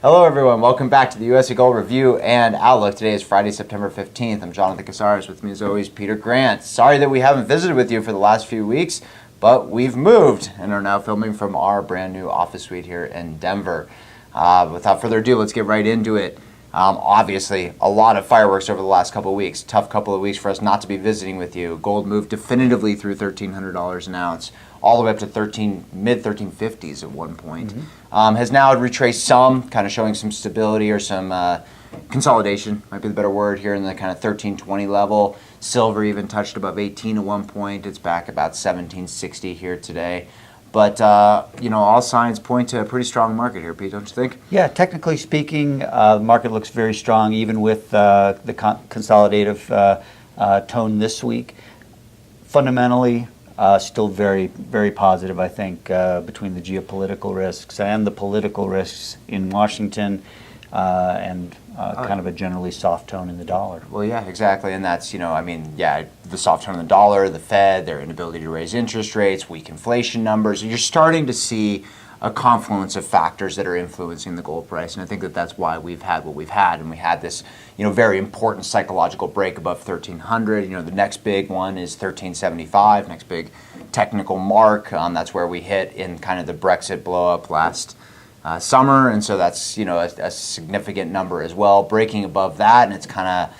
Hello, everyone. Welcome back to the USA Gold Review and Outlook. Today is Friday, September 15th. I'm Jonathan Casares. With me, as always, Peter Grant. Sorry that we haven't visited with you for the last few weeks, but we've moved and are now filming from our brand new office suite here in Denver. Without further ado, let's get right into it. Obviously, a lot of fireworks over the last couple of weeks. Tough couple of weeks for us not to be visiting with you. Gold moved definitively through $1,300 an ounce, all the way up to mid 1350s at one point. Has now retraced some, kind of showing some stability or some consolidation, might be the better word, here in the kind of 1320 level. Silver even touched above 18 at one point. It's back about 1760 here today. But, all signs point to a pretty strong market here, Pete, don't you think? Yeah, technically speaking, the market looks very strong, even with the consolidative tone this week. Fundamentally, still very, very positive, I think, between the geopolitical risks and the political risks in Washington and kind of a generally soft tone in the dollar. Well, yeah, exactly. And that's, the soft tone in the dollar, the Fed, their inability to raise interest rates, weak inflation numbers. You're starting to see a confluence of factors that are influencing the gold price. And I think that that's why we've had what we've had. And we had this, very important psychological break above 1,300. The next big one is 1,375, next big technical mark. That's where we hit in kind of the Brexit blow up last summer, and so that's a significant number as well. Breaking above that, and it's kind of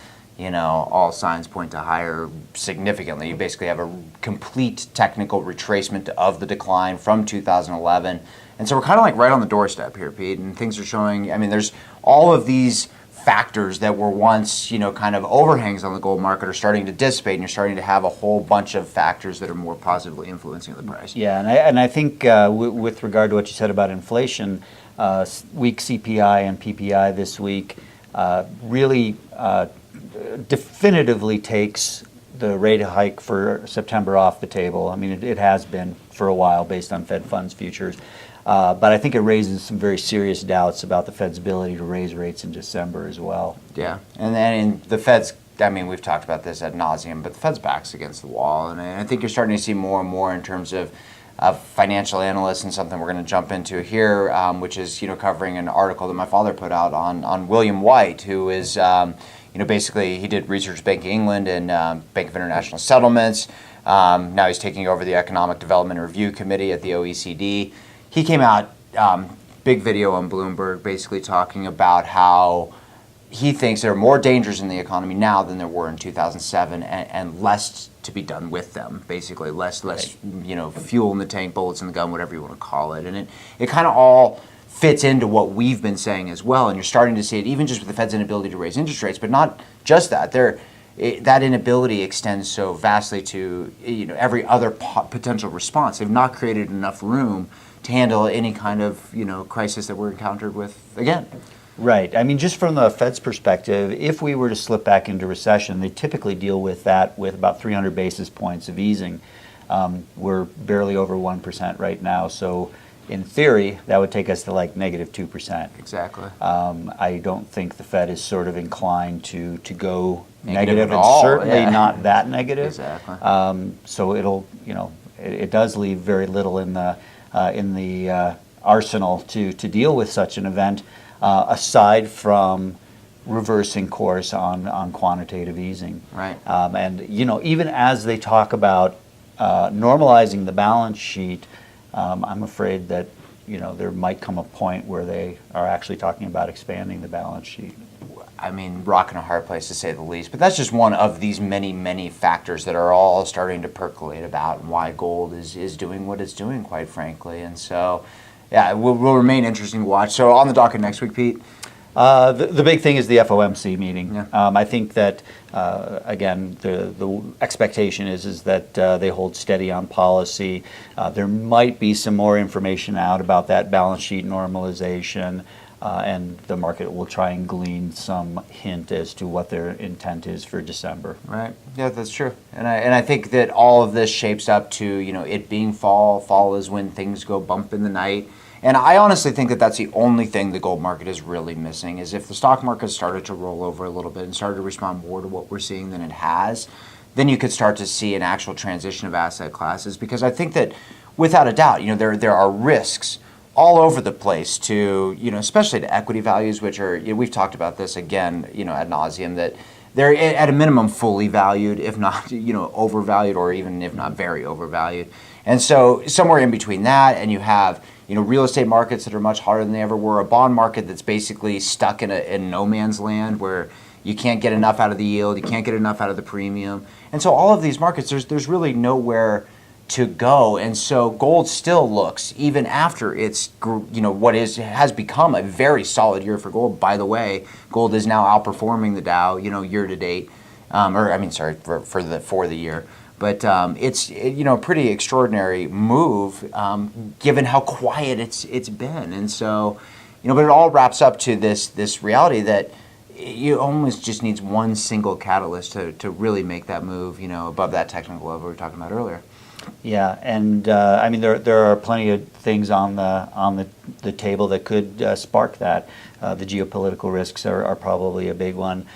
all signs point to higher significantly. You basically have a complete technical retracement of the decline from 2011, and so we're kind of like right on the doorstep here, Pete. And things are showing. There's all of these factors that were once kind of overhangs on the gold market are starting to dissipate, and you're starting to have a whole bunch of factors that are more positively influencing the price. Yeah, and I think with regard to what you said about inflation, weak CPI and PPI this week really definitively takes the rate hike for September off the table. It has been for a while based on Fed funds futures. But I think it raises some very serious doubts about the Fed's ability to raise rates in December as well. Yeah, and then the Fed's, we've talked about this ad nauseum, but the Fed's back's against the wall. And I think you're starting to see more and more in terms of financial analysts, and something we're going to jump into here, which is, covering an article that my father put out on William White, who is, basically he did research Bank of England and Bank of International Settlements. Now he's taking over the Economic Development Review Committee at the OECD. He came out, big video on Bloomberg, basically talking about how he thinks there are more dangers in the economy now than there were in 2007, and less to be done with them. Basically, less fuel in the tank, bullets in the gun, whatever you want to call it. And it kind of all fits into what we've been saying as well. And you're starting to see it even just with the Fed's inability to raise interest rates, but not just that. That inability extends so vastly to every other potential response. They've not created enough room to handle any kind of crisis that we're encountered with again. Right. Just from the Fed's perspective, if we were to slip back into recession, they typically deal with that with about 300 basis points of easing. We're barely over 1% right now, so in theory, that would take us to like negative 2%. Exactly. I don't think the Fed is sort of inclined to go negative negative. at all, It's certainly yeah. not that negative. Exactly. So it'll, it does leave very little in the arsenal to deal with such an event, aside from reversing course on quantitative easing. Right. And even as they talk about normalizing the balance sheet, I'm afraid that there might come a point where they are actually talking about expanding the balance sheet. Rock and a hard place to say the least. But that's just one of these many, many factors that are all starting to percolate about, and why gold is doing what it's doing, quite frankly. And so, yeah, it will remain interesting to watch. So on the docket next week, Pete? The big thing is the FOMC meeting. Yeah. I think that, again, the expectation is that they hold steady on policy. There might be some more information out about that balance sheet normalization, and the market will try and glean some hint as to what their intent is for December. Right. Yeah, that's true. And I think that all of this shapes up to, it being fall. Fall is when things go bump in the night. And I honestly think that that's the only thing the gold market is really missing, is if the stock market started to roll over a little bit and started to respond more to what we're seeing than it has, then you could start to see an actual transition of asset classes. Because I think that, without a doubt, there are risks all over the place to, especially to equity values, which are, we've talked about this again, ad nauseum, that they're at a minimum fully valued, if not, overvalued, or even if not very overvalued. And so somewhere in between that, and you have, real estate markets that are much harder than they ever were, a bond market that's basically stuck in no man's land where you can't get enough out of the yield, you can't get enough out of the premium. And so all of these markets, there's really nowhere to go. And so gold still looks, even after it's, has become a very solid year for gold. By the way, gold is now outperforming the Dow, year to date, for the year. But it's a pretty extraordinary move given how quiet it's been. And so, but it all wraps up to this reality that you almost just needs one single catalyst to really make that move, above that technical level we were talking about earlier. Yeah, and there are plenty of things on the table that could spark that. The geopolitical risks are probably a big one.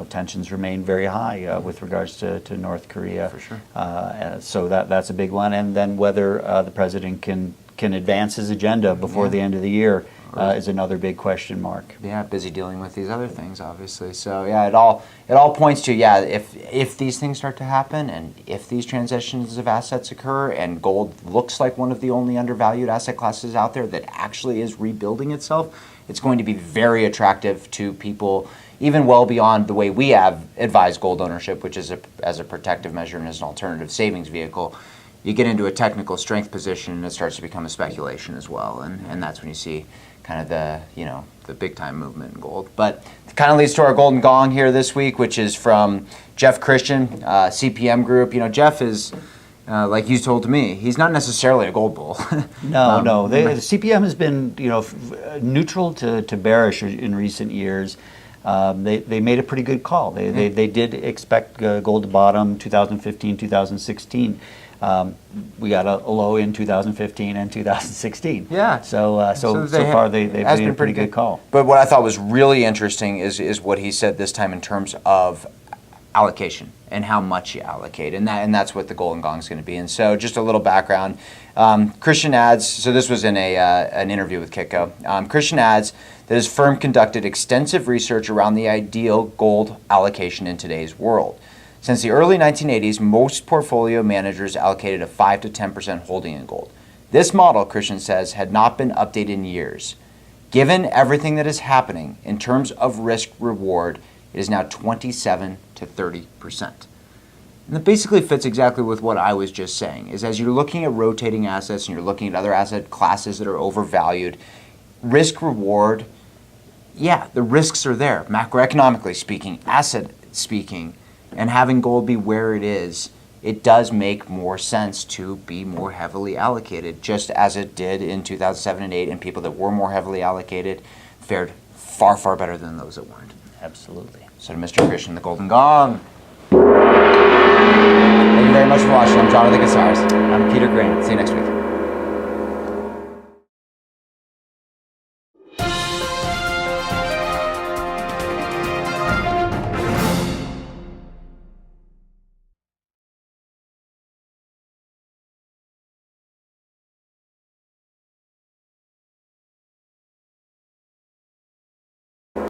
Tensions remain very high with regards to North Korea. For sure. So that's a big one. And then whether the president can advance his agenda before the end of the year is another big question mark. Yeah, busy dealing with these other things, obviously. So yeah, it all points to if these things start to happen, and if these transitions of assets occur, and gold looks like one of the only undervalued asset classes out there that actually is rebuilding itself, it's going to be very attractive to people, even well beyond the way we have advised gold ownership, which is as a protective measure and as an alternative savings vehicle. You get into a technical strength position, and it starts to become a speculation as well, and that's when you see kind of the big time movement in gold. But it kind of leads to our golden gong here this week, which is from Jeff Christian, CPM Group. Jeff is, like you told me, he's not necessarily a gold bull. No. The CPM has been neutral to bearish in recent years. They made a pretty good call. They did expect gold to bottom 2015, 2016. We got a low in 2015 and 2016. Yeah. So far they've made a pretty good call. But what I thought was really interesting is what he said this time in terms of allocation and how much you allocate, and that's what the golden gong is going to be. And so just a little background. Christian adds, so this was in an interview with Kitco. Christian adds that his firm conducted extensive research around the ideal gold allocation in today's world. Since the early 1980s, most portfolio managers allocated a 5 to 10% holding in gold. This model, Christian says, had not been updated in years. Given everything that is happening in terms of risk reward, it is now 27 to 30%. And that basically fits exactly with what I was just saying, is as you're looking at rotating assets and you're looking at other asset classes that are overvalued, risk reward, yeah, the risks are there, macroeconomically speaking, asset speaking, and having gold be where it is, it does make more sense to be more heavily allocated, just as it did in 2007 and 8, and people that were more heavily allocated fared far, far better than those that weren't. Absolutely. So to Mr. Christian, the golden gong. Thank you very much for watching. I'm Jonathan Casares. I'm Peter Grant. See you next week.